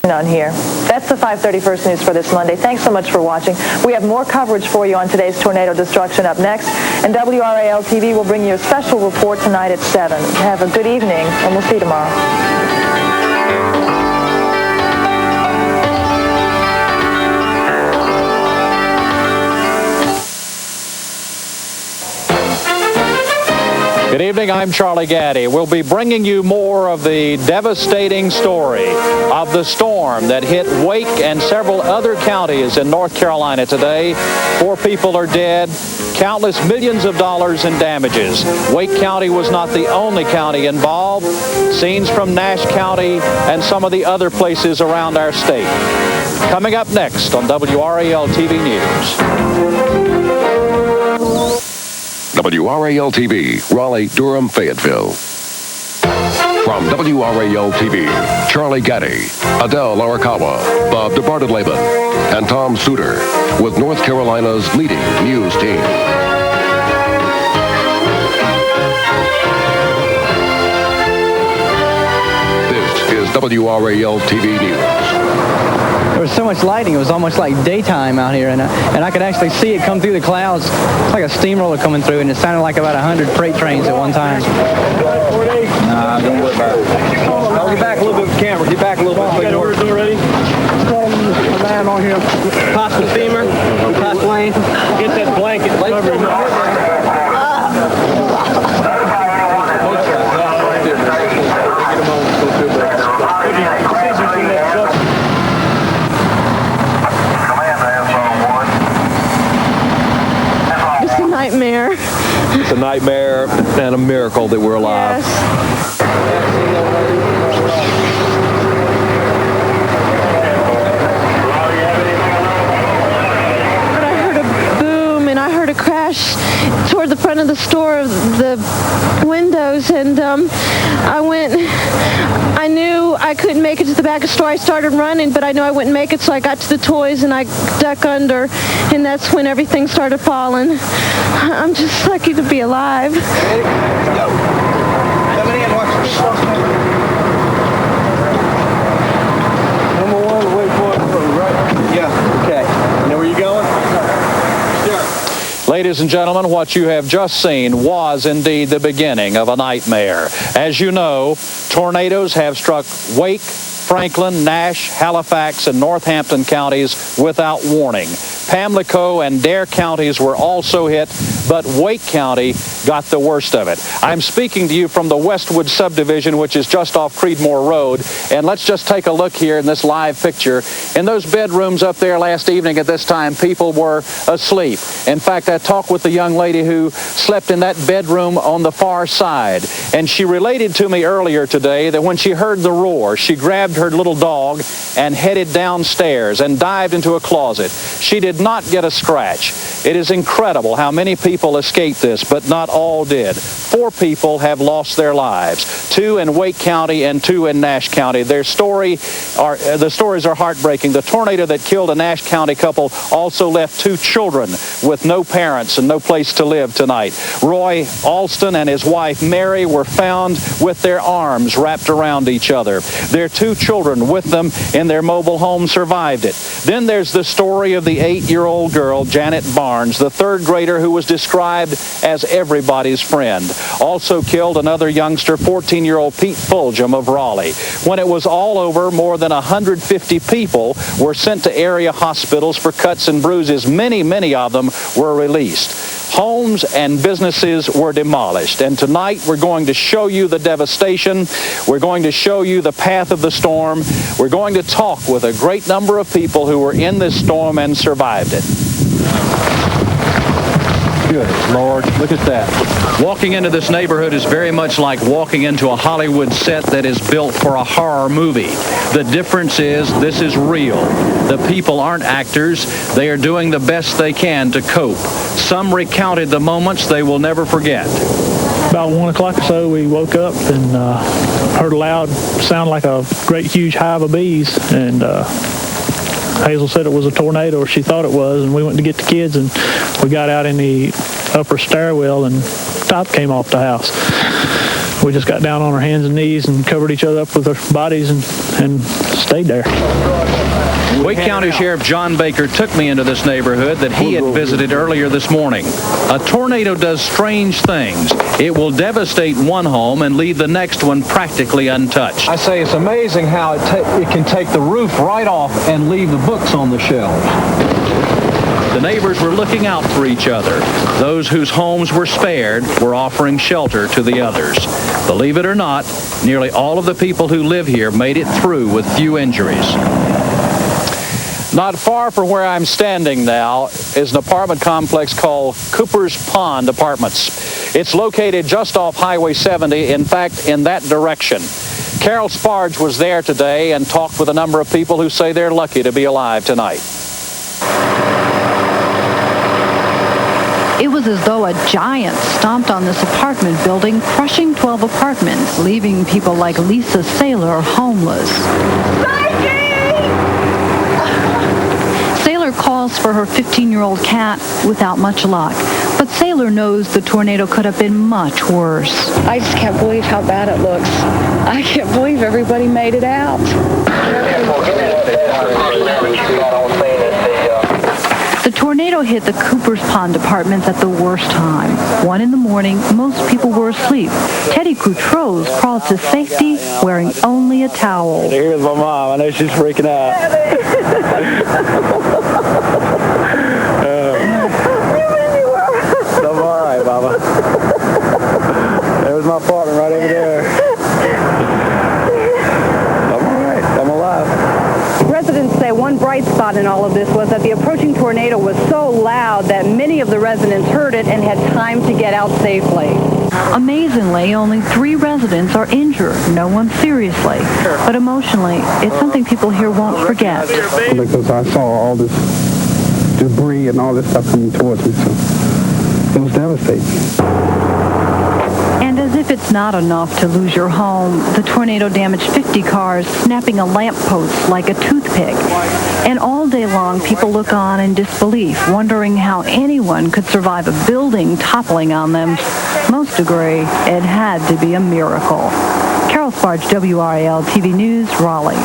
On here. That's the 5:30 First News for this Monday. Thanks so much for watching. We have more coverage for you on today's tornado destruction up next, and WRAL-TV will bring you a special report tonight at 7. Have a good evening, and we'll see you tomorrow. Good evening, I'm Charlie Gaddy. We'll be bringing you more of the devastating story of the storm that hit Wake and several other counties in North Carolina today. 4 people are dead, countless millions of dollars in damages. Wake County was not the only county involved. Scenes from Nash County and some of the other places around our state. Coming up next on WRAL-TV News. WRAL-TV, Raleigh, Durham, Fayetteville. From WRAL-TV, Charlie Gaddy, Adele Arakawa, Bob DeBartoleben, and Tom Suter with North Carolina's leading news team. This is WRAL-TV News. There was so much lighting, it was almost like daytime out here, and I could actually see it come through the clouds. It's like a steamroller coming through, and it sounded like about 100 freight trains at one time. Nah, don't worry about it. I'll get back a little bit with the camera. Get back a little bit. Got orders already? A man on here. Pass the steamer. Pass lane. Get that blanket covered. Nightmare. It's a nightmare and a miracle that we're alive. Yes. But I heard a boom and I heard a crash toward the front of the store, the windows, and I knew I couldn't make it to the back of the store. I started running, but I knew I wouldn't make it, so I got to the toys and I ducked under, and that's when everything started falling. I'm just lucky to be alive. Number 1, wait for it. Right. Yeah. Okay. You know where you're going? Sure. Ladies and gentlemen, what you have just seen was indeed the beginning of a nightmare. As you know, tornadoes have struck Wake, Franklin, Nash, Halifax, and Northampton counties without warning. Pamlico and Dare counties were also hit, but Wake County got the worst of it. I'm speaking to you from the Westwood subdivision, which is just off Creedmoor Road, and let's just take a look here in this live picture. In those bedrooms up there last evening at this time, people were asleep. In fact, I talked with the young lady who slept in that bedroom on the far side, and she related to me earlier today that when she heard the roar, she grabbed her little dog and headed downstairs and dived into a closet. She did not get a scratch. It is incredible how many people escaped this, but not all did. 4 people have lost their lives, 2 in Wake County and 2 in Nash County. The stories are heartbreaking. The tornado that killed a Nash County couple also left 2 children with no parents and no place to live tonight. Roy Alston and his wife Mary were found with their arms wrapped around each other. Their 2 children with them in their mobile home survived it. Then there's the story of the 8-year-old girl, Janet Barnes, the 3rd grader who was described as everybody's friend. Also killed another youngster, 14-year-old Pete Fulgham of Raleigh. When it was all over, more than 150 people were sent to area hospitals for cuts and bruises. Many of them were released. Homes and businesses were demolished. And tonight we're going to show you the devastation. We're going to show you the path of the storm. We're going to talk with a great number of people who were in this storm and survived it. Good Lord, look at that. Walking into this neighborhood is very much like walking into a Hollywood set that is built for a horror movie. The difference is this is real. The people aren't actors. They are doing the best they can to cope. Some recounted the moments they will never forget. About 1 o'clock or so, we woke up and heard a loud sound like a great huge hive of bees, and Hazel said it was a tornado, or she thought it was, and we went to get the kids, and we got out in the upper stairwell, and top came off the house. we just got down on our hands and knees and covered each other up with our bodies and stayed there. Wake County Sheriff John Baker took me into this neighborhood that he had visited earlier this morning. A tornado does strange things. It will devastate one home and leave the next one practically untouched. I say it's amazing how it can take the roof right off and leave the books on the shelves. The neighbors were looking out for each other. Those whose homes were spared were offering shelter to the others. Believe it or not, nearly all of the people who live here made it through with few injuries. Not far from where I'm standing now is an apartment complex called Cooper's Pond Apartments. It's located just off Highway 70, in fact, in that direction. Carol Sparge was there today and talked with a number of people who say they're lucky to be alive tonight. It was as though a giant stomped on this apartment building, crushing 12 apartments, leaving people like Lisa Saylor homeless. Saylor calls for her 15-year-old cat without much luck. But Saylor knows the tornado could have been much worse. I just can't believe how bad it looks. I can't believe everybody made it out. The tornado hit the Cooper's Pond Apartments at the worst time. 1 in the morning, most people were asleep. Teddy Coutreau's crawled to safety wearing only a towel. Here's my mom. I know she's freaking out. I'm all right, Mama. There's my apartment right over there. I'm all right. I'm alive. Residents say one bright spot in all of this was that the approaching tornado was so loud that many of the residents heard it and had time to get out safely. Amazingly, only 3 residents are injured, no one seriously. But emotionally, it's something people here won't forget. Because I saw all this debris and all this stuff coming towards me, so it was devastating. And as if it's not enough to lose your home, the tornado damaged 50 cars, snapping a lamppost like a toothpick. And all day long, people look on in disbelief, wondering how anyone could survive a building toppling on them. Most agree it had to be a miracle. Carol Sparge, WRAL-TV News, Raleigh.